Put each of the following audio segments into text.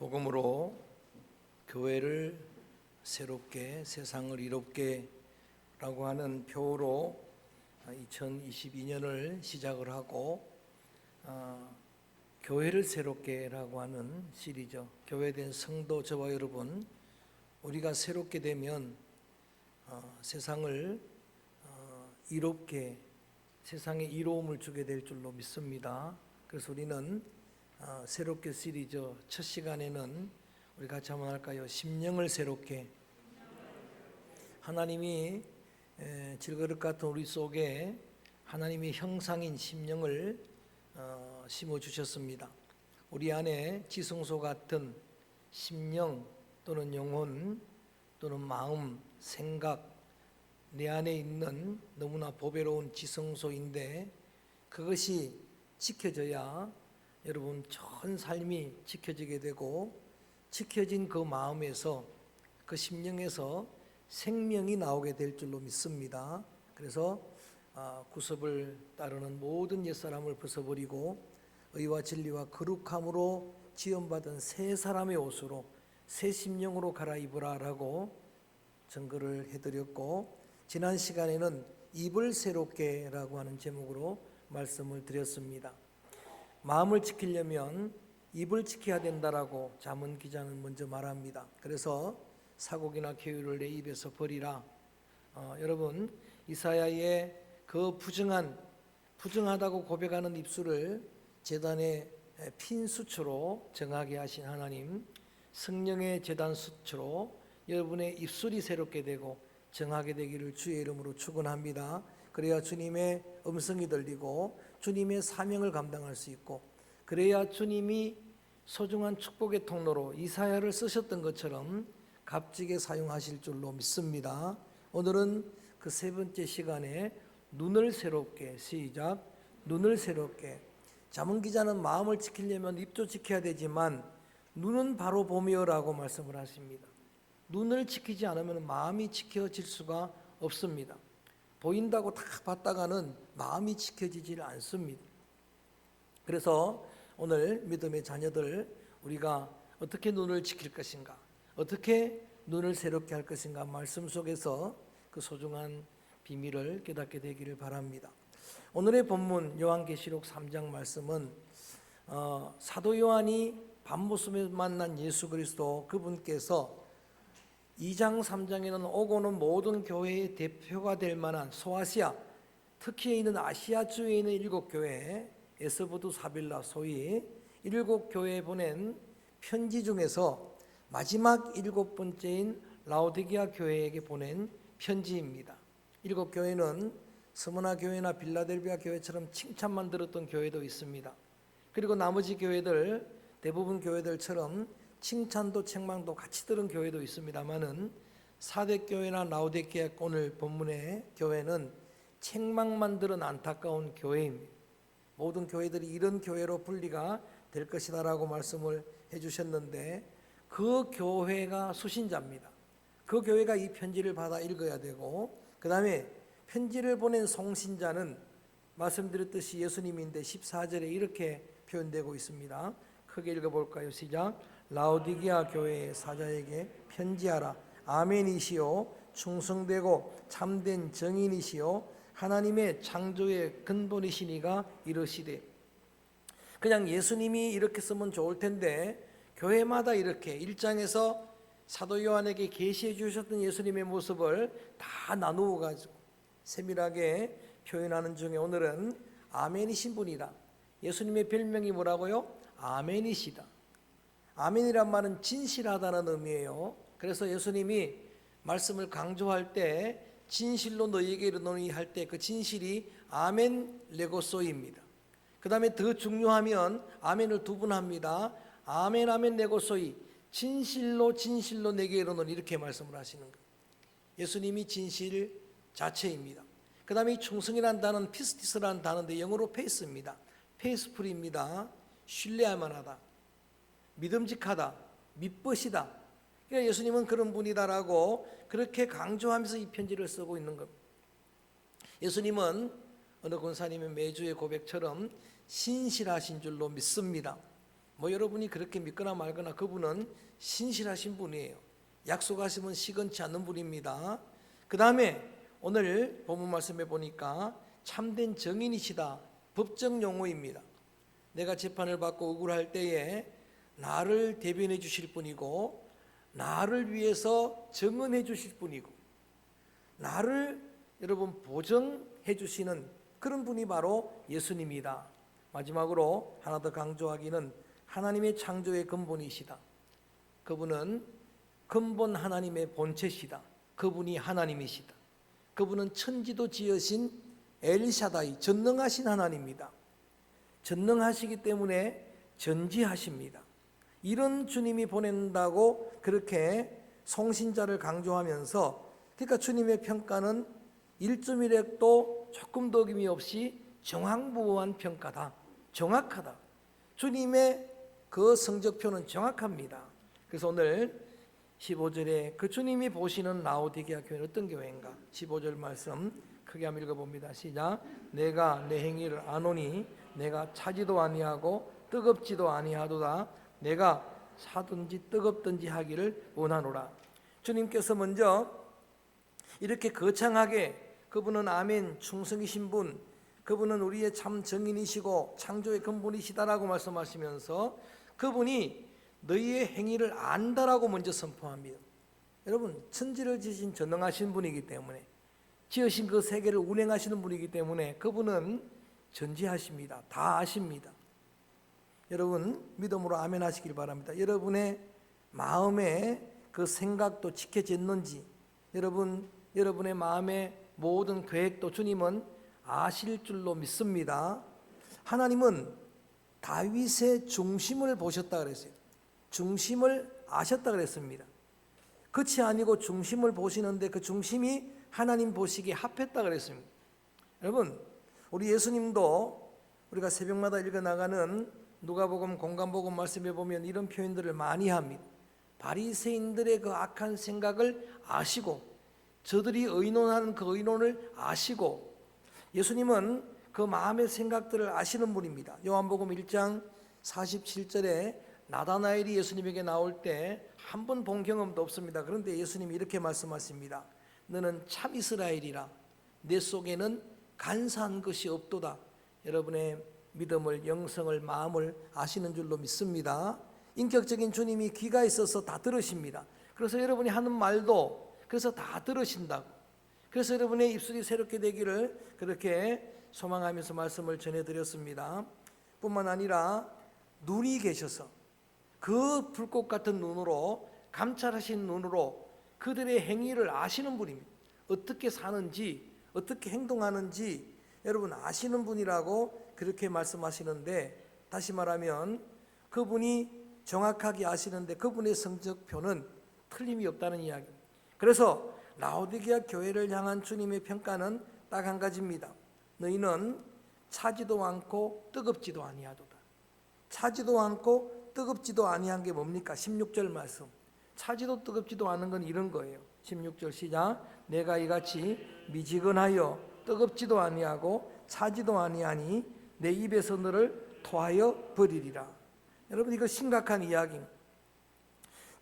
복음으로 교회를 새롭게 세상을 이롭게 라고 하는 표어로 2022년을 시작을 하고 교회를 새롭게 라고 하는 시리즈, 교회된 성도 저와 여러분, 우리가 새롭게 되면 세상을 이롭게, 세상에 이로움을 주게 될 줄로 믿습니다. 그래서 우리는 새롭게 시리즈 첫 시간에는 우리 같이 한번 할까요? 심령을 새롭게. 하나님이 질그릇 같은 우리 속에 하나님의 형상인 심령을 심어주셨습니다. 우리 안에 지성소 같은 심령 또는 영혼 또는 마음, 생각, 내 안에 있는 너무나 보배로운 지성소인데 그것이 지켜져야 여러분 전 삶이 지켜지게 되고, 지켜진 그 마음에서, 그 심령에서 생명이 나오게 될 줄로 믿습니다. 그래서 구습을 따르는 모든 옛사람을 벗어버리고 의와 진리와 거룩함으로 지음받은 새 사람의 옷으로 새 심령으로 갈아입으라 라고 증거를 해드렸고, 지난 시간에는 입을 새롭게 라고 하는 제목으로 말씀을 드렸습니다. 마음을 지키려면 입을 지켜야 된다라고 잠언 기자는 먼저 말합니다. 그래서 사곡이나 계율을 내 입에서 버리라. 여러분, 이사야의 그 부정하다고 고백하는 입술을 제단의 핀 수초로 정하게 하신 하나님, 성령의 제단 수초로 여러분의 입술이 새롭게 되고 정하게 되기를 주의 이름으로 축원합니다. 그래야 주님의 음성이 들리고 주님의 사명을 감당할 수 있고, 그래야 주님이 소중한 축복의 통로로 이사야를 쓰셨던 것처럼 값지게 사용하실 줄로 믿습니다. 오늘은 그 세 번째 시간에 눈을 새롭게, 시작, 눈을 새롭게. 잠언 기자는 마음을 지키려면 입도 지켜야 되지만 눈은 바로 보며라고 말씀을 하십니다. 눈을 지키지 않으면 마음이 지켜질 수가 없습니다. 보인다고 다 봤다가는 마음이 지켜지질 않습니다. 그래서 오늘 믿음의 자녀들, 우리가 어떻게 눈을 지킬 것인가, 어떻게 눈을 새롭게 할 것인가 말씀 속에서 그 소중한 비밀을 깨닫게 되기를 바랍니다. 오늘의 본문 요한계시록 3장 말씀은 사도 요한이 밤모습에 만난 예수 그리스도, 그분께서 2장 3장에는 오고는 모든 교회의 대표가 될 만한 소아시아, 특히 있는 아시아주에 있는 7교회, 에스보두 사빌라 소위 7교회에 보낸 편지 중에서 마지막 7번째인 라오디게아 교회에게 보낸 편지입니다. 7교회는 스무나 교회나 빌라델비아 교회처럼 칭찬만 들었던 교회도 있습니다. 그리고 나머지 교회들, 대부분 교회들처럼 칭찬도 책망도 같이 들은 교회도 있습니다만은 사대교회나 라오디게아 오늘 본문의 교회는 책망만 들은 안타까운 교회입니다. 모든 교회들이 이런 교회로 분리가 될 것이다라고 말씀을 해주셨는데, 그 교회가 수신자입니다. 그 교회가 이 편지를 받아 읽어야 되고, 그 다음에 편지를 보낸 송신자는 말씀드렸듯이 예수님인데 14절에 이렇게 표현되고 있습니다. 크게 읽어볼까요? 시작. 라오디게아 교회의 사자에게 편지하라. 아멘이시요 충성되고 참된 정인이시요 하나님의 창조의 근본이시니가 이르시되. 그냥 예수님이 이렇게 쓰면 좋을 텐데 교회마다 이렇게 1장에서 사도 요한에게 계시해 주셨던 예수님의 모습을 다 나누어 가지고 세밀하게 표현하는 중에 오늘은 아멘이신 분이다. 예수님의 별명이 뭐라고요? 아멘이시다. 아멘이란 말은 진실하다는 의미예요. 그래서 예수님이 말씀을 강조할 때 진실로 너희에게 이르노니 할 때 그 진실이 아멘 레고소이입니다. 그 다음에 더 중요하면 아멘을 두 번 합니다. 아멘 아멘 레고소이, 진실로 진실로 내게 이르노니, 이렇게 말씀을 하시는 거예요. 예수님이 진실 자체입니다. 그 다음에 이 충성이라는 단어는 피스티스라는 단어인데 영어로 페이스입니다. 페이스풀입니다. 신뢰할 만하다, 믿음직하다, 믿벗이다. 그러니까 예수님은 그런 분이다라고 그렇게 강조하면서 이 편지를 쓰고 있는 겁니다. 예수님은 어느 권사님의 매주의 고백처럼 신실하신 줄로 믿습니다. 뭐 여러분이 그렇게 믿거나 말거나 그분은 신실하신 분이에요. 약속하시면 시건치 않는 분입니다. 그 다음에 오늘 본문 말씀에 보니까 참된 정인이시다. 법정 용어입니다. 내가 재판을 받고 억울할 때에 나를 대변해 주실 분이고, 나를 위해서 증언해 주실 분이고, 나를 여러분 보정해 주시는 그런 분이 바로 예수님이다. 마지막으로 하나 더 강조하기는 하나님의 창조의 근본이시다. 그분은 근본 하나님의 본체시다. 그분이 하나님이시다. 그분은 천지도 지으신 엘샤다이, 전능하신 하나님입니다. 전능하시기 때문에 전지하십니다. 이런 주님이 보낸다고 그렇게 성신자를 강조하면서, 그러니까 주님의 평가는 1.1획도 조금도 어김이 없이 정확무보한 평가다. 정확하다. 주님의 그 성적표는 정확합니다. 그래서 오늘 15절에 그 주님이 보시는 라오디게아 교회는 어떤 교회인가? 15절 말씀 크게 한번 읽어봅니다. 시작. 내가 내 행위를 아노니 내가 차지도 아니하고 뜨겁지도 아니하도다. 내가 차든지 뜨겁든지 하기를 원하노라. 주님께서 먼저 이렇게 거창하게 그분은 아멘 충성이신 분, 그분은 우리의 참 정인이시고 창조의 근본이시다라고 말씀하시면서 그분이 너희의 행위를 안다라고 먼저 선포합니다. 여러분, 천지를 지으신 전능하신 분이기 때문에, 지으신 그 세계를 운행하시는 분이기 때문에 그분은 전지하십니다. 다 아십니다. 여러분 믿음으로 아멘 하시길 바랍니다. 여러분의 마음에 그 생각도 지켜졌는지, 여러분의 마음의 모든 계획도 주님은 아실 줄로 믿습니다. 하나님은 다윗의 중심을 보셨다 그랬어요. 중심을 아셨다 그랬습니다. 끝이 아니고 중심을 보시는데 그 중심이 하나님 보시기에 합했다 그랬습니다. 여러분, 우리 예수님도 우리가 새벽마다 읽어나가는 누가복음, 공관복음 말씀에 보면 이런 표현들을 많이 합니다. 바리새인들의 그 악한 생각을 아시고, 저들이 의논하는 그 의논을 아시고, 예수님은 그 마음의 생각들을 아시는 분입니다. 요한복음 1장 47절에 나다나엘이 예수님에게 나올 때 한 번 본 경험도 없습니다. 그런데 예수님이 이렇게 말씀하십니다. 너는 참 이스라엘이라, 내 속에는 간사한 것이 없도다. 여러분의 믿음을, 영성을, 마음을 아시는 줄로 믿습니다. 인격적인 주님이 귀가 있어서 다 들으십니다. 그래서 여러분이 하는 말도 그래서 다 들으신다고. 그래서 여러분의 입술이 새롭게 되기를 그렇게 소망하면서 말씀을 전해드렸습니다. 뿐만 아니라 눈이 계셔서 그 불꽃 같은 눈으로, 감찰하신 눈으로 그들의 행위를 아시는 분입니다. 어떻게 사는지, 어떻게 행동하는지 여러분 아시는 분이라고 그렇게 말씀하시는데, 다시 말하면 그분이 정확하게 아시는데 그분의 성적표는 틀림이 없다는 이야기입니다. 그래서 라오디게아 교회를 향한 주님의 평가는 딱 한 가지입니다. 너희는 차지도 않고 뜨겁지도 아니하도다. 차지도 않고 뜨겁지도 아니한 게 뭡니까? 16절 말씀. 차지도 뜨겁지도 않은 건 이런 거예요. 16절 시작. 내가 이같이 미지근하여 뜨겁지도 아니하고 차지도 아니하니 내 입에서 너를 토하여 버리리라. 여러분, 이거 심각한 이야기입니다.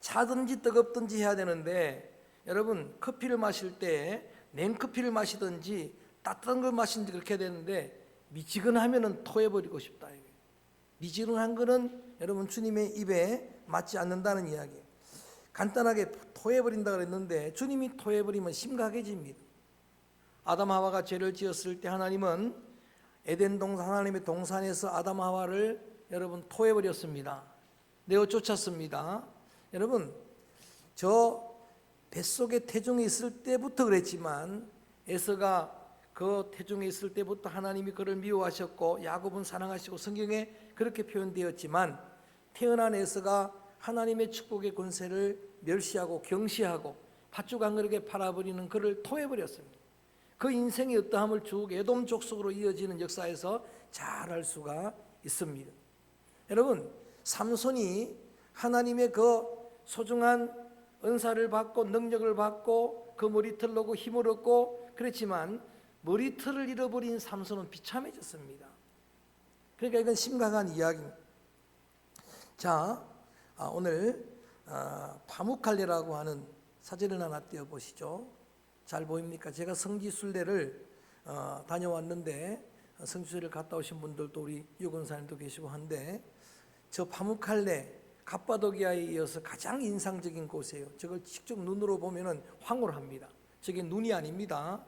차든지 뜨겁든지 해야 되는데, 여러분 커피를 마실 때 냉커피를 마시든지 따뜻한 걸 마시든지 그렇게 해야 되는데, 미지근하면은 토해버리고 싶다. 미지근한 거는 여러분 주님의 입에 맞지 않는다는 이야기예요. 간단하게 토해버린다 그랬는데 주님이 토해버리면 심각해집니다. 아담 하와가 죄를 지었을 때 하나님은 에덴 동산, 하나님의 동산에서 아담 하와를 여러분 토해버렸습니다. 내어 쫓았습니다. 여러분, 저 뱃속에 태중에 있을 때부터 그랬지만, 에서가 그 태중에 있을 때부터 하나님이 그를 미워하셨고 야곱은 사랑하시고 성경에 그렇게 표현되었지만, 태어난 에서가 하나님의 축복의 권세를 멸시하고 경시하고 팥죽 한 그릇에 팔아버리는 그를 토해버렸습니다. 그 인생의 어떠함을 쭉 에돔 족속으로 이어지는 역사에서 잘 알 수가 있습니다. 여러분, 삼손이 하나님의 그 소중한 은사를 받고 능력을 받고 그 머리털을 놓고 힘을 얻고 그랬지만 머리털을 잃어버린 삼손은 비참해졌습니다. 그러니까 이건 심각한 이야기입니다. 자, 오늘 파묵칼레라고 하는 사진을 하나 띄워보시죠. 잘 보입니까? 제가 성지순례를 다녀왔는데 성지순례를 갔다 오신 분들도 우리 유건사님도 계시고 한데, 저 파묵칼레 갑바도기아에 이어서 가장 인상적인 곳이에요. 저걸 직접 눈으로 보면은 황홀합니다. 저게 눈이 아닙니다.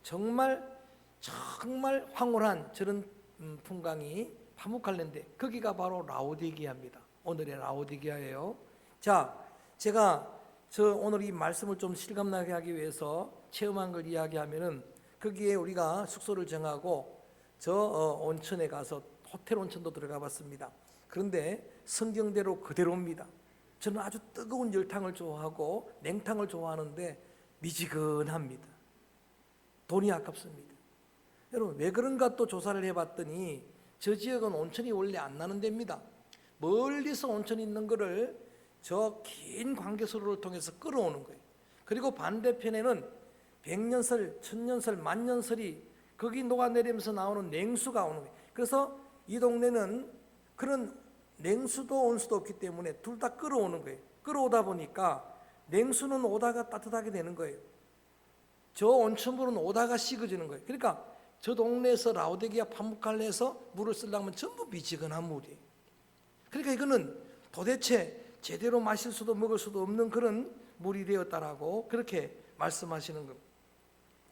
정말 황홀한 저런 풍광이 파묵칼레인데, 거기가 바로 라오디게아입니다. 오늘의 라오디게아예요. 자, 제가 오늘 이 말씀을 좀 실감나게 하기 위해서 체험한 걸 이야기하면은, 거기에 우리가 숙소를 정하고 온천에 가서 호텔 온천도 들어가 봤습니다. 그런데 성경대로 그대로입니다. 저는 아주 뜨거운 열탕을 좋아하고 냉탕을 좋아하는데 미지근합니다. 돈이 아깝습니다. 여러분, 왜 그런가 또 조사를 해봤더니 저 지역은 온천이 원래 안 나는 데입니다. 멀리서 온천이 있는 거를 저 긴 관계수로를 통해서 끌어오는 거예요. 그리고 반대편에는 백년설, 천년설, 만년설이 거기 녹아내리면서 나오는 냉수가 오는 거예요. 그래서 이 동네는 그런 냉수도 온수도 없기 때문에 둘 다 끌어오는 거예요. 끌어오다 보니까 냉수는 오다가 따뜻하게 되는 거예요. 저 온천물은 오다가 식어지는 거예요. 그러니까 저 동네에서 라오디게아 파묵칼레에서 물을 쓰려면 전부 미지근한 물이에요. 그러니까 이거는 도대체 제대로 마실 수도 먹을 수도 없는 그런 물이 되었다라고 그렇게 말씀하시는 겁니다.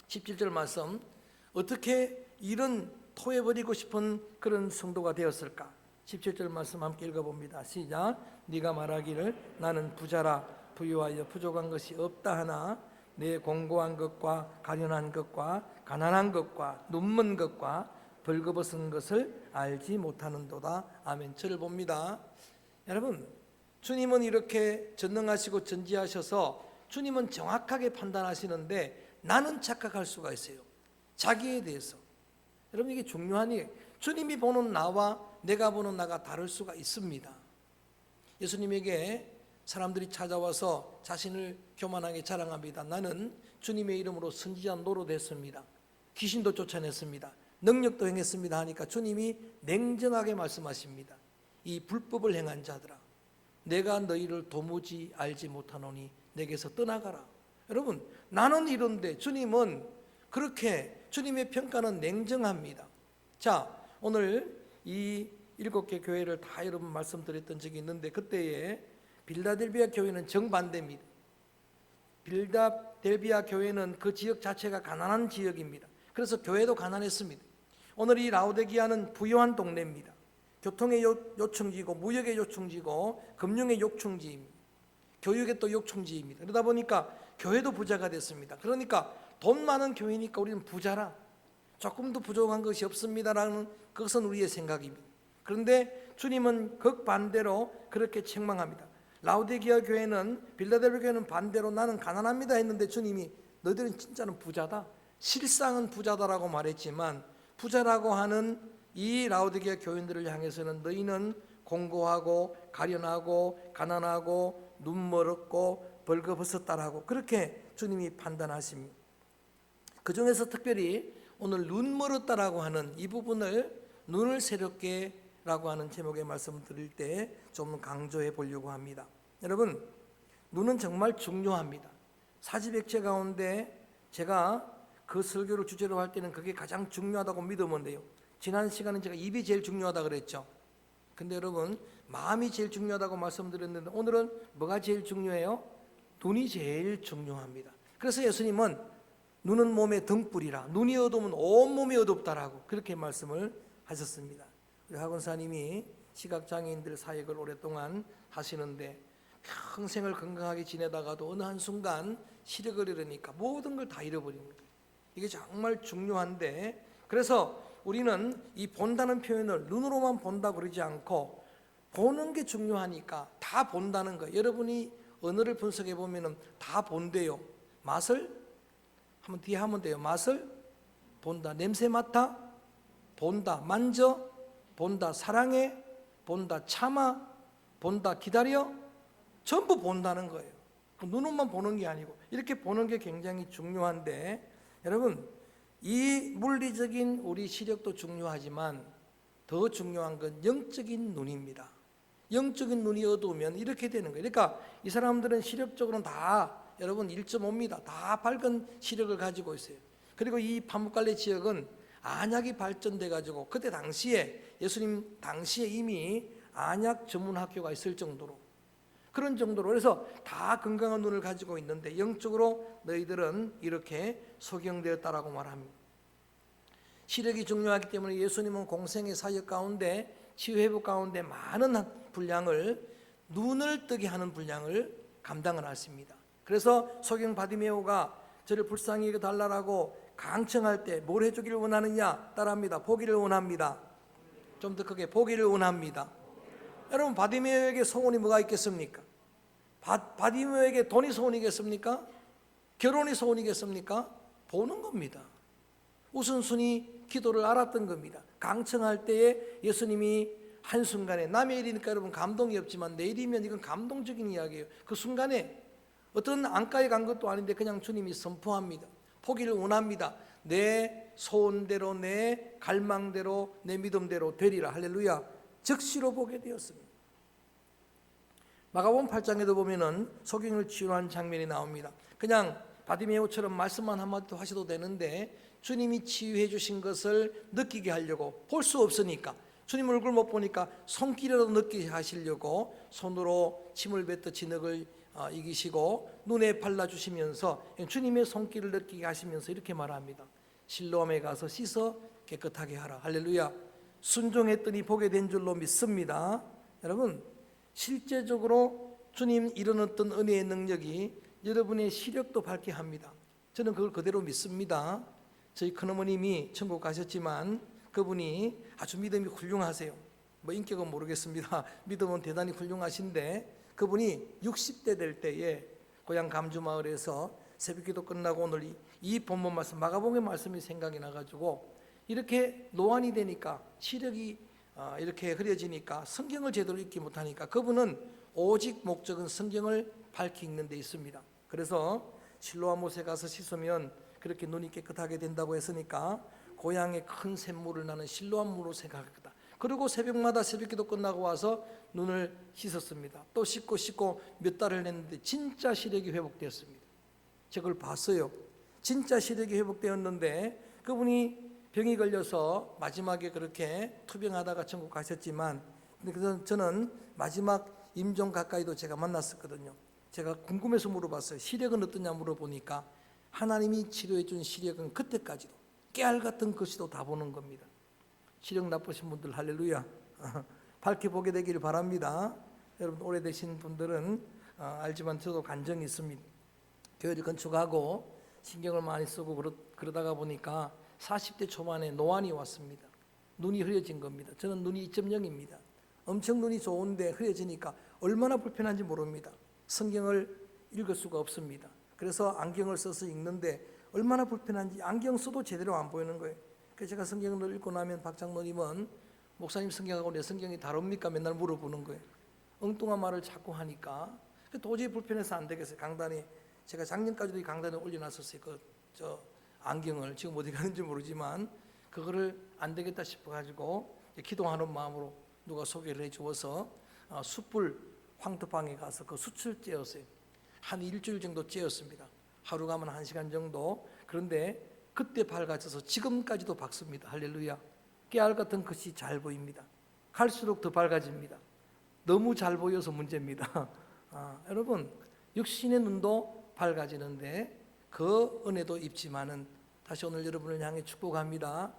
17절 말씀, 어떻게 이런 토해버리고 싶은 그런 성도가 되었을까? 17절 말씀 함께 읽어봅니다. 시작. 네가 말하기를 나는 부자라 부유하여 부족한 것이 없다 하나 내 공고한 것과 가련한 것과 가난한 것과 눈먼 것과 벌거벗은 것을 알지 못하는도다. 아멘. 저를 봅니다. 여러분, 주님은 이렇게 전능하시고 전지하셔서 주님은 정확하게 판단하시는데 나는 착각할 수가 있어요. 자기에 대해서. 여러분, 이게 중요한 일이에요. 주님이 보는 나와 내가 보는 나가 다를 수가 있습니다. 예수님에게 사람들이 찾아와서 자신을 교만하게 자랑합니다. 나는 주님의 이름으로 선지자 노릇했습니다. 귀신도 쫓아냈습니다. 능력도 행했습니다 하니까 주님이 냉정하게 말씀하십니다. 이 불법을 행한 자들아, 내가 너희를 도무지 알지 못하노니 내게서 떠나가라. 여러분, 나는 이런데 주님은 그렇게, 주님의 평가는 냉정합니다. 자, 오늘 이 7개 교회를 다 여러분 말씀드렸던 적이 있는데, 그때에 빌라델비아 교회는 정반대입니다. 빌라델비아 교회는 그 지역 자체가 가난한 지역입니다. 그래서 교회도 가난했습니다. 오늘 이 라오디게아는 부유한 동네입니다. 교통의 요충지고 무역의 요충지고 금융의 요충지입니다. 교육의 또 요충지입니다. 그러다 보니까 교회도 부자가 됐습니다. 그러니까 돈 많은 교회니까 우리는 부자라, 조금도 부족한 것이 없습니다라는 그것은 우리의 생각입니다. 그런데 주님은 극반대로 그렇게 책망합니다. 라오디게아 교회는, 빌라델비아 교회는 반대로 나는 가난합니다 했는데 주님이 너희들은 진짜는 부자다, 실상은 부자다라고 말했지만 부자라고 하는 이 라오디게아 교인들을 향해서는 너희는 공고하고 가련하고 가난하고 눈멀었고 벌거벗었다라고 그렇게 주님이 판단하십니다. 그 중에서 특별히 오늘 눈멀었다라고 하는 이 부분을 눈을 새롭게 라고 하는 제목의 말씀을 드릴 때 좀 강조해 보려고 합니다. 여러분, 눈은 정말 중요합니다. 사지백체 가운데 제가 그 설교를 주제로 할 때는 그게 가장 중요하다고 믿으면 돼요. 지난 시간은 제가 입이 제일 중요하다고 그랬죠. 근데 여러분, 마음이 제일 중요하다고 말씀드렸는데 오늘은 뭐가 제일 중요해요? 눈이 제일 중요합니다. 그래서 예수님은 눈은 몸의 등불이라 눈이 어두우면 온 몸이 어둡다라고 그렇게 말씀을 하셨습니다. 우리 학원사님이 시각장애인들 사역을 오랫동안 하시는데 평생을 건강하게 지내다가도 어느 한순간 시력을 잃으니까 모든 걸 다 잃어버리는 거예요. 이게 정말 중요한데, 그래서 우리는 이 본다는 표현을 눈으로만 본다 그러지 않고 보는 게 중요하니까 다 본다는 거예요. 여러분이 언어를 분석해 보면은 다 본대요. 맛을 한번 뒤에 하면 돼요. 맛을 본다. 냄새 맡아 본다. 만져 본다. 사랑해 본다. 참아 본다. 기다려 전부 본다는 거예요. 눈으로만 보는 게 아니고 이렇게 보는 게 굉장히 중요한데, 여러분, 이 물리적인 우리 시력도 중요하지만 더 중요한 건 영적인 눈입니다. 영적인 눈이 어두우면 이렇게 되는 거예요. 그러니까 이 사람들은 시력적으로는 다 여러분 1.5입니다. 다 밝은 시력을 가지고 있어요. 그리고 이 파묵갈레 지역은 안약이 발전돼 가지고 그때 당시에 예수님 당시에 이미 안약 전문 학교가 있을 정도로 그런 정도로 그래서 다 건강한 눈을 가지고 있는데 영적으로 너희들은 이렇게 소경되었다라고 말합니다. 시력이 중요하기 때문에 예수님은 공생의 사역 가운데 치유회복 가운데 많은 분량을 눈을 뜨게 하는 분량을 감당을 하십니다. 그래서 소경 바디메오가 저를 불쌍히 여겨 달라고 강청할 때 뭘 해주기를 원하느냐 따라합니다. 보기를 원합니다. 좀 더 크게 보기를 원합니다. 여러분 바디메오에게 소원이 뭐가 있겠습니까? 바디메오에게 돈이 소원이겠습니까? 결혼이 소원이겠습니까? 보는 겁니다. 우선순위 기도를 알았던 겁니다. 강청할 때에 예수님이 한순간에 남의 일이니까 여러분 감동이 없지만 내 일이면 이건 감동적인 이야기예요. 그 순간에 어떤 안가에 간 것도 아닌데 그냥 주님이 선포합니다. 포기를 원합니다. 내 소원대로 내 갈망대로 내 믿음대로 되리라. 할렐루야. 즉시로 보게 되었습니다. 마가복음 8장에도 보면은 소경을 치유한 장면이 나옵니다. 그냥 바디메오처럼 말씀만 한마디 하셔도 되는데 주님이 치유해 주신 것을 느끼게 하려고 볼 수 없으니까 주님 얼굴 못 보니까 손길이라도 느끼게 하시려고 손으로 침을 뱉어 진흙을 이기시고 눈에 발라주시면서 주님의 손길을 느끼게 하시면서 이렇게 말합니다. 실로암에 가서 씻어 깨끗하게 하라. 할렐루야. 순종했더니 보게 된 줄로 믿습니다. 여러분 실제적으로 주님 이런 어떤 은혜의 능력이 여러분의 시력도 밝게 합니다. 저는 그걸 그대로 믿습니다. 저희 큰어머님이 천국 가셨지만 그분이 아주 믿음이 훌륭하세요. 뭐 인격은 모르겠습니다. 믿음은 대단히 훌륭하신데 그분이 60대 될 때에 고향 감주마을에서 새벽기도 끝나고 오늘 이 본문 말씀 마가복음의 말씀이 생각이 나가지고 이렇게 노안이 되니까 시력이 이렇게 흐려지니까 성경을 제대로 읽지 못하니까 그분은 오직 목적은 성경을 밝히 읽는 데 있습니다. 그래서 실로암 못에 가서 씻으면 그렇게 눈이 깨끗하게 된다고 했으니까 고향에 큰 샘물을 나는 실로암 물로 생각했다. 그리고 새벽마다 새벽기도 끝나고 와서 눈을 씻었습니다. 또 씻고 몇 달을 했는데 진짜 시력이 회복되었습니다. 제가 그걸 봤어요. 진짜 시력이 회복되었는데 그분이 병이 걸려서 마지막에 그렇게 투병하다가 천국 가셨지만 저는 마지막 임종 가까이도 제가 만났었거든요. 제가 궁금해서 물어봤어요. 시력은 어떠냐 물어보니까 하나님이 치료해 준 시력은 그때까지도 깨알 같은 것이도 다 보는 겁니다. 시력 나쁘신 분들 할렐루야. 밝게 보게 되기를 바랍니다. 여러분 오래되신 분들은 알지만 저도 간증이 있습니다. 교회를 건축하고 신경을 많이 쓰고 그러다가 보니까 40대 초반에 노안이 왔습니다. 눈이 흐려진 겁니다. 저는 눈이 2.0입니다. 엄청 눈이 좋은데 흐려지니까 얼마나 불편한지 모릅니다. 성경을 읽을 수가 없습니다. 그래서 안경을 써서 읽는데 얼마나 불편한지 안경 써도 제대로 안 보이는 거예요. 그래서 제가 성경을 읽고 나면 박장로님은 목사님 성경하고 내 성경이 다릅니까? 맨날 물어보는 거예요. 엉뚱한 말을 자꾸 하니까 도저히 불편해서 안 되겠어요. 강단에 제가 작년까지도 이 강단에 올려놨었어요. 저 안경을 지금 어디 가는지 모르지만 그거를 안 되겠다 싶어가지고 기도하는 마음으로 누가 소개를 해주어서 숯불 황토방에 가서 그 숯을 쬐었어요. 한 일주일 정도 쬐었습니다. 하루 가면 1시간 정도. 그런데 그때 밝아져서 지금까지도 밝습니다. 할렐루야. 깨알 같은 것이 잘 보입니다. 갈수록 더 밝아집니다. 너무 잘 보여서 문제입니다. 여러분 육신의 눈도 밝아지는데 그 은혜도 입지만은 다시 오늘 여러분을 향해 축복합니다.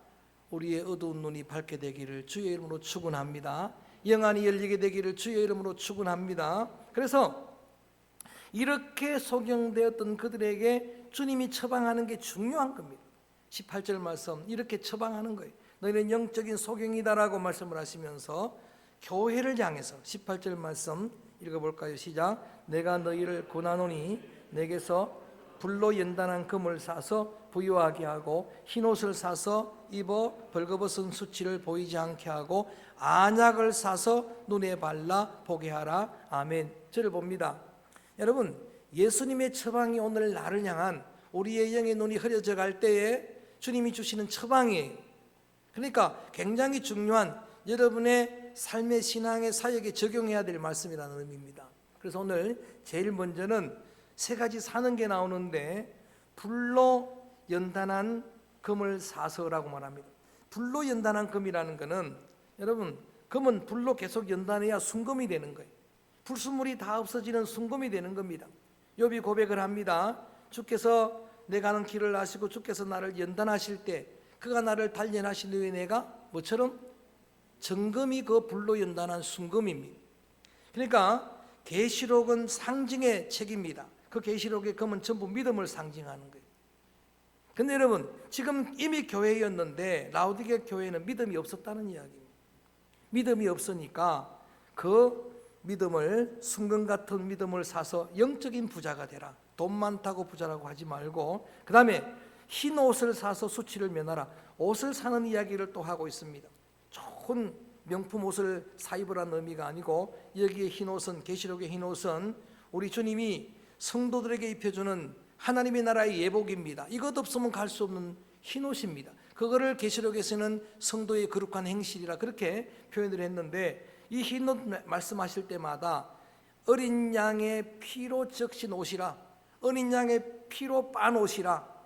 우리의 어두운 눈이 밝게 되기를 주의 이름으로 축원합니다. 영안이 열리게 되기를 주의 이름으로 축원합니다. 그래서 이렇게 소경되었던 그들에게 주님이 처방하는 게 중요한 겁니다. 18절 말씀 이렇게 처방하는 거예요. 너희는 영적인 소경이다라고 말씀을 하시면서 교회를 향해서 18절 말씀 읽어볼까요? 시작. 내가 너희를 권하노니 내게서 불로 연단한 금을 사서 부유하게 하고 흰옷을 사서 입어 벌거벗은 수치를 보이지 않게 하고 안약을 사서 눈에 발라 보게 하라. 아멘. 저를 봅니다. 여러분 예수님의 처방이 오늘 나를 향한 우리의 영의 눈이 흐려져 갈 때에 주님이 주시는 처방이에요. 그러니까 굉장히 중요한 여러분의 여러분의 삶의 신앙의 사역에 적용해야 될 말씀이라는 의미입니다. 그래서 오늘 제일 먼저는 세 가지 사는 게 나오는데, 불로 연단한 금을 사서라고 말합니다. 불로 연단한 금이라는 것은, 여러분, 금은 불로 계속 연단해야 순금이 되는 거예요. 불순물이 다 없어지는 순금이 되는 겁니다. 욥이 고백을 합니다. 주께서 내 가는 길을 아시고 주께서 나를 연단하실 때 그가 나를 단련하신 후에 내가 뭐처럼 정금이 그 불로 연단한 순금입니다. 그러니까 계시록은 상징의 책입니다. 그 계시록의 금은 전부 믿음을 상징하는 거예요. 근데 여러분, 지금 이미 교회였는데 라오디게 교회는 믿음이 없었다는 이야기입니다. 믿음이 없으니까 그 믿음을, 순금 같은 믿음을 사서 영적인 부자가 되라. 돈 많다고 부자라고 하지 말고, 그 다음에 흰 옷을 사서 수치를 면하라. 옷을 사는 이야기를 또 하고 있습니다. 좋은 명품 옷을 사 입으라는 의미가 아니고, 여기에 흰 옷은, 계시록의 흰 옷은 우리 주님이 성도들에게 입혀주는 하나님의 나라의 예복입니다. 이것 없으면 갈 수 없는 흰 옷입니다. 그거를 계시록에서는 성도의 거룩한 행실이라 그렇게 표현을 했는데, 이 흰 옷 말씀하실 때마다 어린 양의 피로 적신 옷이라, 어린 양의 피로 빤 옷이라.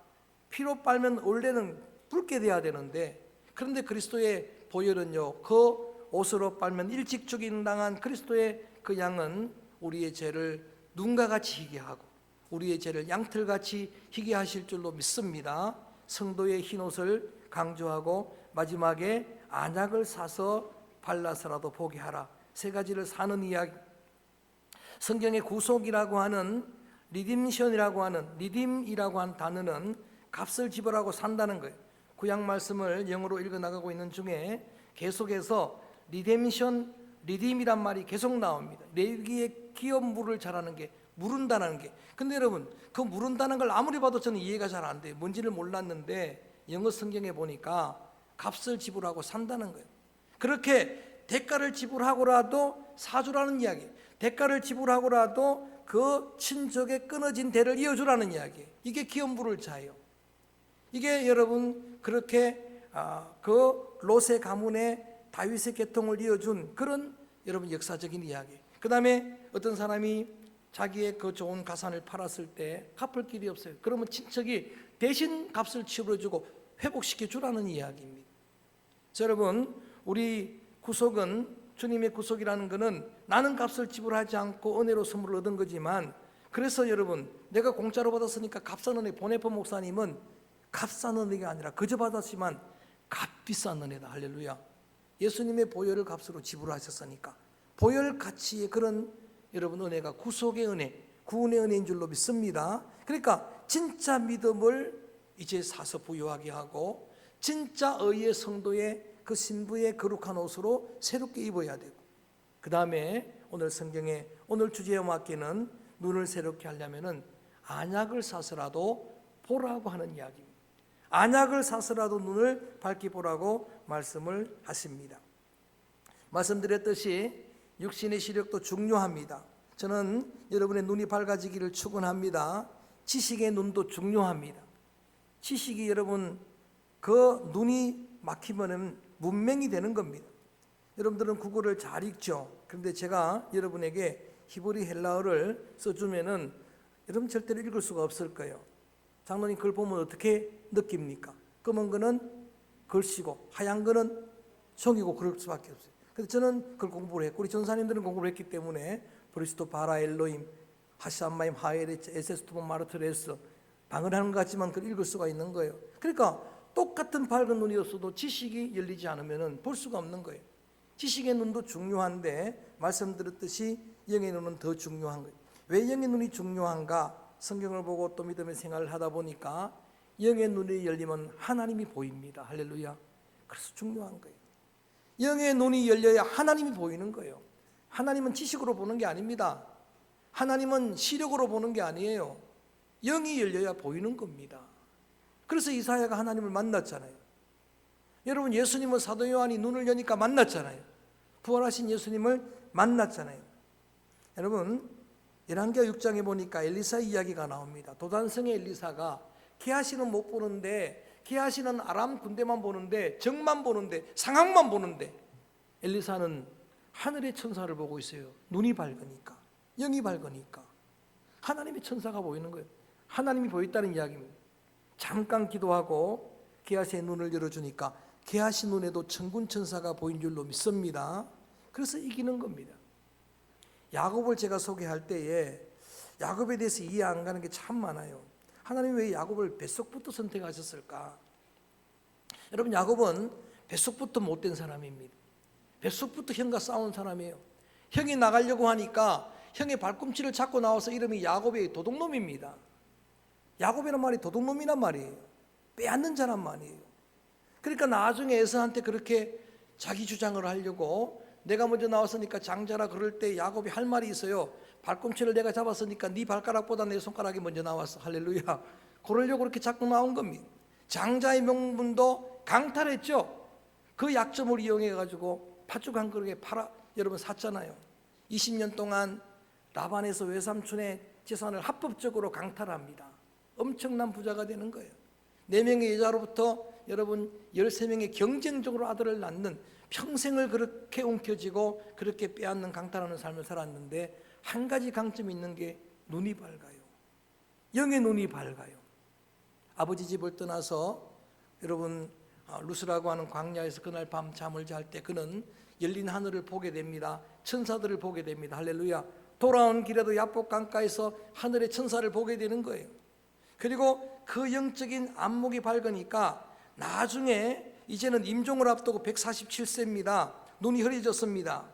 피로 빨면 원래는 붉게 돼야 되는데, 그런데 그리스도의 보혈은요, 그 옷으로 빨면 일찍 죽임당한 그리스도의 그 양은 우리의 죄를 눈과 같이 희게 하고 우리의 죄를 양털같이 희게 하실 줄로 믿습니다. 성도의 흰 옷을 강조하고 마지막에 안약을 사서 발라서라도 보게 하라. 세 가지를 사는 이야기. 성경의 구속이라고 하는 리딤션이라고 하는, 리딤이라고 하는 단어는 값을 지불하고 산다는 거예요. 구약 말씀을 영어로 읽어 나가고 있는 중에 계속해서 리뎀션, 리딤이란 말이 계속 나옵니다. 레위기에 기업 물을 잘하는 게 무른다는 게. 근데 여러분, 그 무른다는 걸 아무리 봐도 저는 이해가 잘 안 돼요. 뭔지를 몰랐는데 영어 성경에 보니까 값을 지불하고 산다는 거예요. 그렇게 대가를 지불하고라도 사주라는 이야기, 대가를 지불하고라도 그 친족의 끊어진 대를 이어주라는 이야기. 이게 기업물을 차요. 이게 여러분 그렇게 그 롯의 가문에 다윗의 계통을 이어준 그런 여러분 역사적인 이야기. 그 다음에 어떤 사람이 자기의 그 좋은 가산을 팔았을 때 갚을 길이 없어요. 그러면 친척이 대신 값을 치불해주고 회복시켜 주라는 이야기입니다. 여러분, 우리 구속은, 주님의 구속이라는 것은 나는 값을 지불하지 않고 은혜로 선물을 얻은 거지만, 그래서 여러분, 내가 공짜로 받았으니까 값싼 은혜, 보네포 목사님은 값싼 은혜가 아니라 그저 받았지만 값비싼 은혜다. 할렐루야. 예수님의 보혈을 값으로 지불하셨으니까 보혈 가치의 그런 여러분 은혜가 구속의 은혜, 구원의 은혜인 줄로 믿습니다. 그러니까 진짜 믿음을 이제 사서 부여하게 하고, 진짜 의의 성도의 그 신부의 거룩한 옷으로 새롭게 입어야 되고, 그 다음에 오늘 성경에, 오늘 주제에 맞게는 눈을 새롭게 하려면은 안약을 사서라도 보라고 하는 이야기입니다. 안약을 사서라도 눈을 밝게 보라고 말씀을 하십니다. 말씀드렸듯이 육신의 시력도 중요합니다. 저는 여러분의 눈이 밝아지기를 축원합니다. 지식의 눈도 중요합니다. 지식이 여러분 그 눈이 막히면 문맹이 되는 겁니다. 여러분들은 국어를 잘 읽죠. 그런데 제가 여러분에게 히브리 헬라어를 써주면은 여러분 절대로 읽을 수가 없을 거예요. 장로님 그걸 보면 어떻게 느낍니까? 검은 거는 글씨고 하얀 거는 종이고 그럴 수밖에 없어요. 그래서 저는 그걸 공부를 했고, 우리 전사님들은 공부를 했기 때문에 브리스토 바라 엘로임 하시암마임 하에레츠 에세스토본 마르트레스 방언하는 것 같지만 그걸 읽을 수가 있는 거예요. 그러니까 똑같은 밝은 눈이었어도 지식이 열리지 않으면 볼 수가 없는 거예요. 지식의 눈도 중요한데 말씀드렸듯이 영의 눈은 더 중요한 거예요. 왜 영의 눈이 중요한가? 성경을 보고 또 믿음의 생활을 하다 보니까 영의 눈이 열리면 하나님이 보입니다. 할렐루야. 그래서 중요한 거예요. 영의 눈이 열려야 하나님이 보이는 거예요. 하나님은 지식으로 보는 게 아닙니다. 하나님은 시력으로 보는 게 아니에요. 영이 열려야 보이는 겁니다. 그래서 이사야가 하나님을 만났잖아요. 여러분, 예수님은 사도 요한이 눈을 여니까 만났잖아요. 부활하신 예수님을 만났잖아요. 여러분, 열왕기하 6장에 보니까 엘리사 이야기가 나옵니다. 도단성의 엘리사가 게하시는 못 보는데, 게하시는 아람 군대만 보는데, 적만 보는데, 상황만 보는데 엘리사는 하늘의 천사를 보고 있어요. 눈이 밝으니까, 영이 밝으니까 하나님의 천사가 보이는 거예요. 하나님이 보였다는 이야기입니다. 잠깐 기도하고 게하시의 눈을 열어주니까 게하시 눈에도 천군 천사가 보인 줄로 믿습니다. 그래서 이기는 겁니다. 야곱을 제가 소개할 때에 야곱에 대해서 이해 안 가는 게 참 많아요. 하나님이 왜 야곱을 뱃속부터 선택하셨을까? 여러분, 야곱은 뱃속부터 못된 사람입니다. 뱃속부터 형과 싸운 사람이에요. 형이 나가려고 하니까 형의 발꿈치를 잡고 나와서 이름이 야곱의 도둑놈입니다. 야곱이란 말이 도둑놈이란 말이에요. 빼앗는 자란 말이에요. 그러니까 나중에 에서한테 그렇게 자기 주장을 하려고 내가 먼저 나왔으니까 장자라 그럴 때 야곱이 할 말이 있어요. 발꿈치를 내가 잡았으니까 네 발가락보다 내 손가락이 먼저 나왔어. 할렐루야. 그러려고 그렇게 자꾸 나온 겁니다. 장자의 명분도 강탈했죠. 그 약점을 이용해 가지고 팥죽 한 그릇에 팔아 여러분 샀잖아요. 20년 동안 라반에서 외삼촌의 재산을 합법적으로 강탈합니다. 엄청난 부자가 되는 거예요. 4명의 여자로부터 여러분 13명의 경쟁적으로 아들을 낳는, 평생을 그렇게 움켜쥐고 그렇게 빼앗는 강탈하는 삶을 살았는데 한 가지 강점이 있는 게 눈이 밝아요. 영의 눈이 밝아요. 아버지 집을 떠나서 여러분 루스라고 하는 광야에서 그날 밤 잠을 잘 때 그는 열린 하늘을 보게 됩니다. 천사들을 보게 됩니다. 할렐루야. 돌아온 길에도 야복 강가에서 하늘의 천사를 보게 되는 거예요. 그리고 그 영적인 안목이 밝으니까 나중에 이제는 임종을 앞두고 147세입니다. 눈이 흐려졌습니다.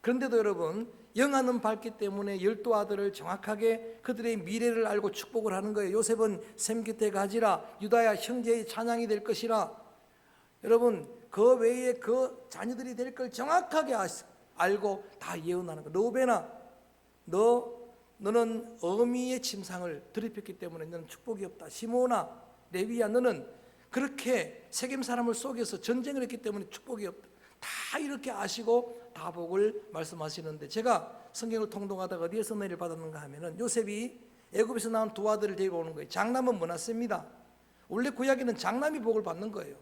그런데도 여러분 영안은 밝기 때문에 12아들을 정확하게 그들의 미래를 알고 축복을 하는 거예요. 요셉은 샘 곁에 가지라, 유다야 형제의 찬양이 될 것이라. 여러분 그 외에 그 자녀들이 될 걸 정확하게 알고 다 예언하는 거예요. 로베나 너는 어미의 침상을 더럽혔기 때문에 너는 축복이 없다. 시몬아 레위야 너는 그렇게 세겜 사람을 속여서 전쟁을 했기 때문에 축복이 없다. 다 이렇게 아시고 다 복을 말씀하시는데, 제가 성경을 통독하다가 어디에서 은혜를 받았는가 하면은 요셉이 애굽에서 나온 두 아들을 데리고 오는 거예요. 장남은 머나세입니다. 원래 구약에는 장남이 복을 받는 거예요.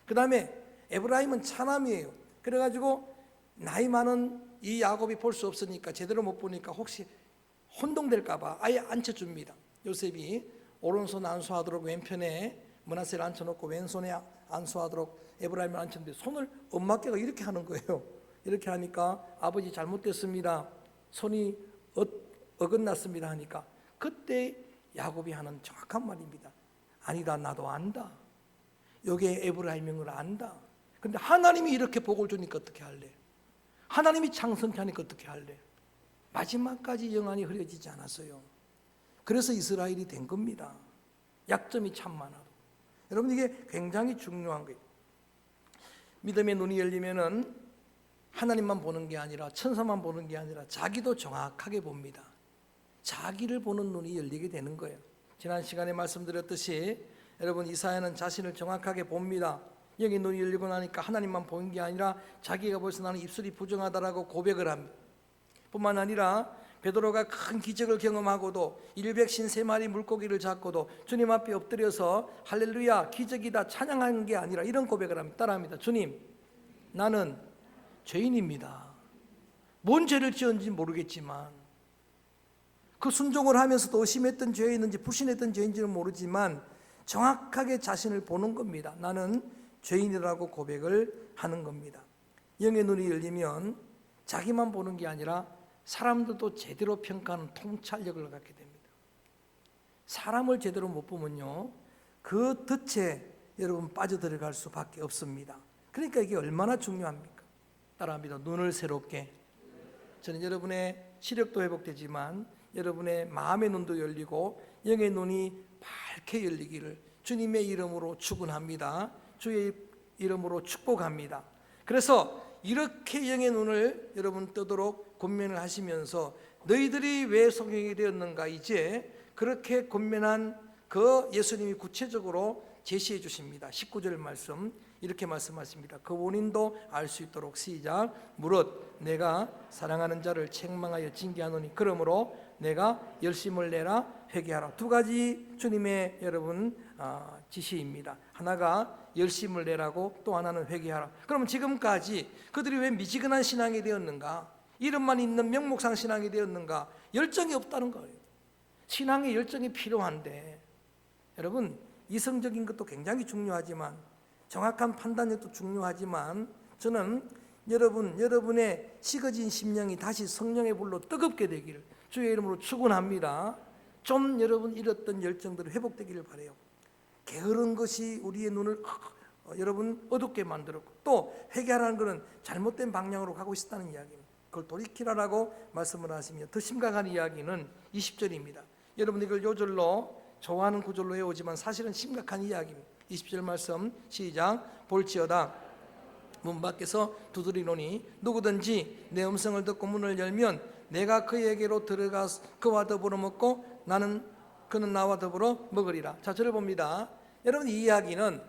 그 다음에 에브라임은 차남이에요. 그래가지고 나이 많은 이 야곱이 볼 수 없으니까, 제대로 못 보니까 혹시 혼동될까봐 아예 앉혀줍니다. 요셉이 오른손 안수하도록 왼편에 머나세를 앉혀놓고 왼손에 안수하도록 에브라임을 앉혔는데 손을 엄마께가 이렇게 하는 거예요. 이렇게 하니까 아버지 잘못됐습니다, 손이 어긋났습니다 하니까 그때 야곱이 하는 정확한 말입니다. 아니다, 나도 안다. 여기에 에브라임인 걸 안다. 근데 하나님이 이렇게 복을 주니까 어떻게 할래? 하나님이 창성케 하니까 어떻게 할래? 마지막까지 영안이 흐려지지 않았어요. 그래서 이스라엘이 된 겁니다. 약점이 참 많아도. 여러분 이게 굉장히 중요한 거예요. 믿음의 눈이 열리면은 하나님만 보는 게 아니라 천사만 보는 게 아니라 자기도 정확하게 봅니다. 자기를 보는 눈이 열리게 되는 거예요. 지난 시간에 말씀드렸듯이 여러분 이사야는 자신을 정확하게 봅니다. 여기 눈이 열리고 나니까 하나님만 보는 게 아니라 자기가 벌써 나는 입술이 부정하다라고 고백을 합니다. 뿐만 아니라 베드로가 큰 기적을 경험하고도 153마리 물고기를 잡고도 주님 앞에 엎드려서 할렐루야 기적이다 찬양하는 게 아니라 이런 고백을 합니다. 따라합니다. 주님, 나는 죄인입니다. 뭔 죄를 지었는지 모르겠지만, 그 순종을 하면서도 의심했던 죄인인지 불신했던 죄인지는 모르지만 정확하게 자신을 보는 겁니다. 나는 죄인이라고 고백을 하는 겁니다. 영의 눈이 열리면 자기만 보는 게 아니라 사람들도 제대로 평가하는 통찰력을 갖게 됩니다. 사람을 제대로 못 보면요, 그 덫에 여러분 빠져들어갈 수밖에 없습니다. 그러니까 이게 얼마나 중요합니까? 따라합니다. 눈을 새롭게. 저는 여러분의 시력도 회복되지만 여러분의 마음의 눈도 열리고 영의 눈이 밝게 열리기를 주님의 이름으로 축원합니다. 주의 이름으로 축복합니다. 그래서 이렇게 영의 눈을 여러분 뜨도록 권면을 하시면서 너희들이 왜 성령이 되었는가, 이제 그렇게 권면한 그 예수님이 구체적으로 제시해 주십니다. 19절 말씀 이렇게 말씀하십니다. 그 원인도 알 수 있도록 시작. 무릇 내가 사랑하는 자를 책망하여 징계하노니 그러므로 내가 열심을 내라 회개하라. 두 가지 주님의 여러분 지시입니다. 하나가 열심을 내라고, 또 하나는 회개하라. 그러면 지금까지 그들이 왜 미지근한 신앙이 되었는가? 이름만 있는 명목상 신앙이 되었는가? 열정이 없다는 거예요. 신앙의 열정이 필요한데, 여러분, 이성적인 것도 굉장히 중요하지만, 정확한 판단력도 중요하지만, 저는 여러분의 식어진 심령이 다시 성령의 불로 뜨겁게 되기를 주의 이름으로 축원합니다. 좀 여러분 잃었던 열정들이 회복되기를 바라요. 게으른 것이 우리의 눈을 여러분 어둡게 만들었고, 또 회개하라는 것은 잘못된 방향으로 가고 있었다는 이야기입니다. 그걸 돌이키라라고 말씀을 하시며, 더 심각한 이야기는 20절입니다. 여러분 이걸 요절로 좋아하는 구절로 외우지만 사실은 심각한 이야기입니다. 20절 말씀 시작. 볼지어다 문 밖에서 두드리노니 누구든지 내 음성을 듣고 문을 열면 내가 그에게로 들어가 그와 더불어 먹고 그는 나와 더불어 먹으리라. 자, 저를 봅니다. 여러분, 이 이야기는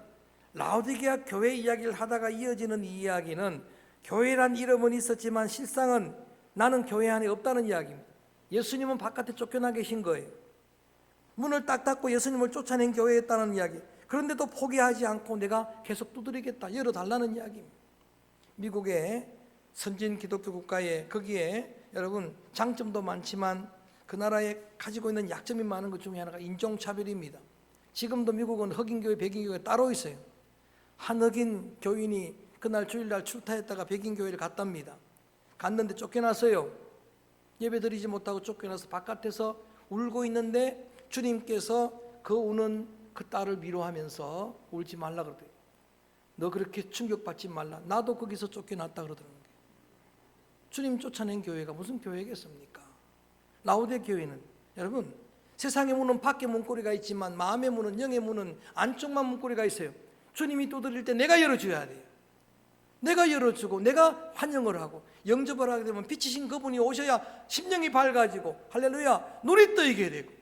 라오디게아 교회 이야기를 하다가 이어지는 이 이야기는 교회란 이름은 있었지만 실상은 나는 교회 안에 없다는 이야기입니다. 예수님은 바깥에 쫓겨나 계신 거예요. 문을 딱 닫고 예수님을 쫓아낸 교회였다는 이야기. 그런데도 포기하지 않고 내가 계속 두드리겠다, 열어달라는 이야기입니다. 미국의 선진 기독교 국가에, 거기에 여러분 장점도 많지만 그 나라에 가지고 있는 약점이 많은 것 중에 하나가 인종차별입니다. 지금도 미국은 흑인교회, 백인교회 따로 있어요. 한 흑인 교인이 그날 주일날 출타했다가 백인교회를 갔답니다. 갔는데 쫓겨났어요. 예배드리지 못하고 쫓겨나서 바깥에서 울고 있는데 주님께서 그 우는 그 딸을 위로하면서 울지 말라 그러더래요. 너 그렇게 충격받지 말라. 나도 거기서 쫓겨났다 그러더라는 거예요. 주님 쫓아낸 교회가 무슨 교회겠습니까? 라오디게아 교회는 여러분, 세상의 문은 밖에 문고리가 있지만 마음의 문은, 영의 문은 안쪽만 문고리가 있어요. 주님이 두드릴 때 내가 열어줘야 돼요. 내가 열어주고 내가 환영을 하고 영접을 하게 되면 빛이신 그분이 오셔야 심령이 밝아지고 할렐루야 눈이 뜨이게 되고,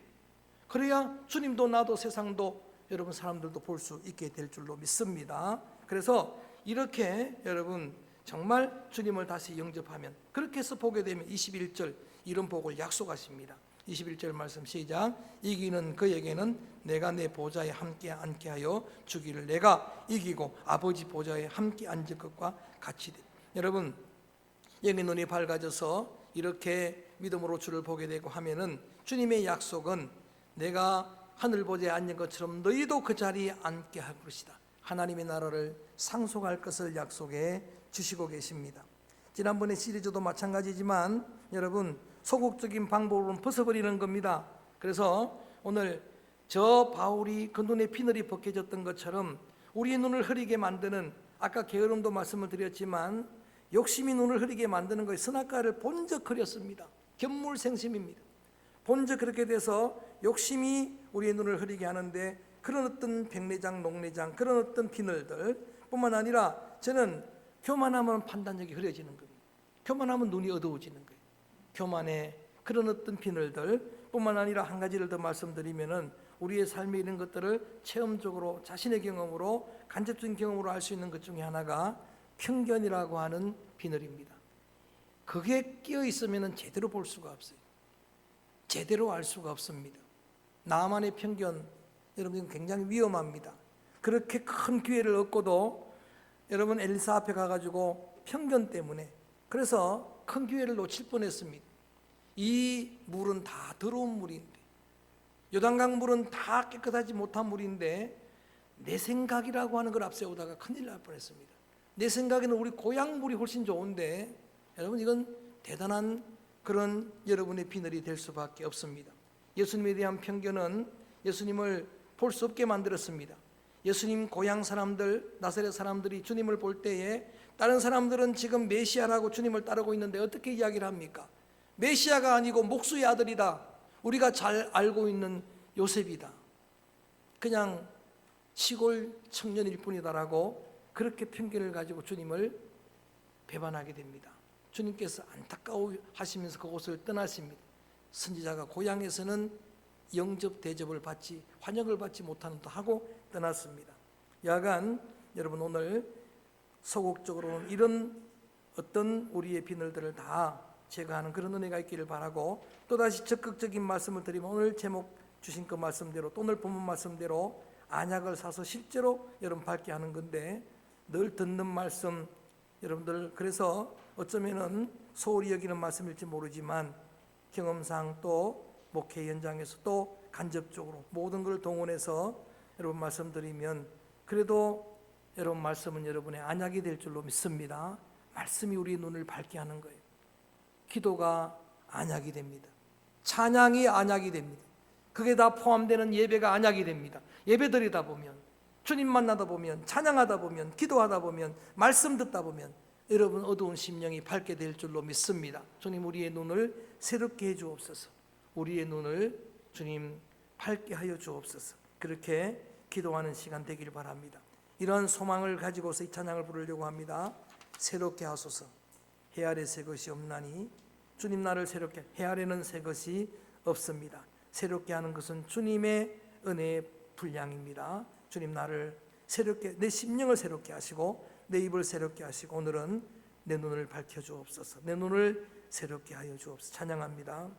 그래야 주님도 나도 세상도 여러분 사람들도 볼 수 있게 될 줄로 믿습니다. 그래서 이렇게 여러분 정말 주님을 다시 영접하면, 그렇게 해서 보게 되면 21절 이런 복을 약속하십니다. 21절 말씀 시작. 이기는 그에게는 내가 내 보좌에 함께 앉게 하여 주기를, 내가 이기고 아버지 보좌에 함께 앉을 것과 같이 되. 여러분, 영의 눈이 밝아져서 이렇게 믿음으로 주를 보게 되고 하면은 주님의 약속은 내가 하늘 보좌에 앉은 것처럼 너희도 그 자리에 앉게 할 것이다. 하나님의 나라를 상속할 것을 약속해 주시고 계십니다. 지난번에 시리즈도 마찬가지지만 여러분 소극적인 방법으로는 벗어버리는 겁니다. 그래서 오늘 저 바울이 그 눈에 피늘이 벗겨졌던 것처럼 우리의 눈을 흐리게 만드는, 아까 게으름도 말씀을 드렸지만 욕심이 눈을 흐리게 만드는 것이 선악과를 본적 흐렸습니다. 견물생심입니다. 본적 그렇게 돼서 욕심이 우리의 눈을 흐리게 하는데, 그런 어떤 백내장, 녹내장, 그런 어떤 비늘들 뿐만 아니라 저는 교만하면 판단력이 흐려지는 겁니다. 교만하면 눈이 어두워지는 거예요. 교만의 그런 어떤 비늘들 뿐만 아니라 한 가지를 더 말씀드리면은 우리의 삶에 있는 것들을 체험적으로 자신의 경험으로, 간접적인 경험으로 알 수 있는 것 중에 하나가 편견이라고 하는 비늘입니다. 그게 끼어 있으면은 제대로 볼 수가 없어요. 제대로 알 수가 없습니다. 나만의 편견, 여러분 굉장히 위험합니다. 그렇게 큰 기회를 얻고도 여러분 엘리사 앞에 가가지고 편견 때문에, 그래서 큰 기회를 놓칠 뻔했습니다. 이 물은 다 더러운 물인데, 요단강 물은 다 깨끗하지 못한 물인데 내 생각이라고 하는 걸 앞세우다가 큰일 날 뻔했습니다. 내 생각에는 우리 고향 물이 훨씬 좋은데, 여러분 이건 대단한 그런 여러분의 비늘이 될 수밖에 없습니다. 예수님에 대한 편견은 예수님을 볼 수 없게 만들었습니다. 예수님 고향 사람들, 나사렛 사람들이 주님을 볼 때에 다른 사람들은 지금 메시아라고 주님을 따르고 있는데 어떻게 이야기를 합니까? 메시아가 아니고 목수의 아들이다. 우리가 잘 알고 있는 요셉이다. 그냥 시골 청년일 뿐이다라고 그렇게 편견을 가지고 주님을 배반하게 됩니다. 주님께서 안타까워하시면서 그곳을 떠나십니다. 선지자가 고향에서는 영접 대접을 받지, 환영을 받지 못하는 듯 하고 떠났습니다. 여하간 여러분 오늘 소극적으로는 이런 어떤 우리의 비늘들을 다 제거하는 그런 은혜가 있기를 바라고, 또다시 적극적인 말씀을 드리면 오늘 제목 주신 그 말씀대로, 또 오늘 본문 말씀대로 안약을 사서 실제로 여러분 밟게 하는 건데, 늘 듣는 말씀, 여러분들 그래서 어쩌면은 소홀히 여기는 말씀일지 모르지만 경험상 또 목회 현장에서 또 간접적으로 모든 걸 동원해서 여러분 말씀드리면, 그래도 여러분 말씀은 여러분의 안약이 될 줄로 믿습니다. 말씀이 우리 눈을 밝게 하는 거예요. 기도가 안약이 됩니다. 찬양이 안약이 됩니다. 그게 다 포함되는 예배가 안약이 됩니다. 예배 드리다 보면, 주님 만나다 보면, 찬양하다 보면, 기도하다 보면, 말씀 듣다 보면 여러분 어두운 심령이 밝게 될 줄로 믿습니다. 주님 우리의 눈을 새롭게 해 주옵소서. 우리의 눈을 주님 밝게 하여 주옵소서. 그렇게 기도하는 시간 되길 바랍니다. 이런 소망을 가지고서 이 찬양을 부르려고 합니다. 새롭게 하소서. 해 아래 새 것이 없나니, 주님 나를 새롭게, 해 아래는 새 것이 없습니다. 새롭게 하는 것은 주님의 은혜의 분량입니다. 주님 나를 새롭게, 내 심령을 새롭게 하시고 내 입을 새롭게 하시고 오늘은 내 눈을 밝혀 주옵소서. 내 눈을 새롭게 하여 주옵소서. 찬양합니다.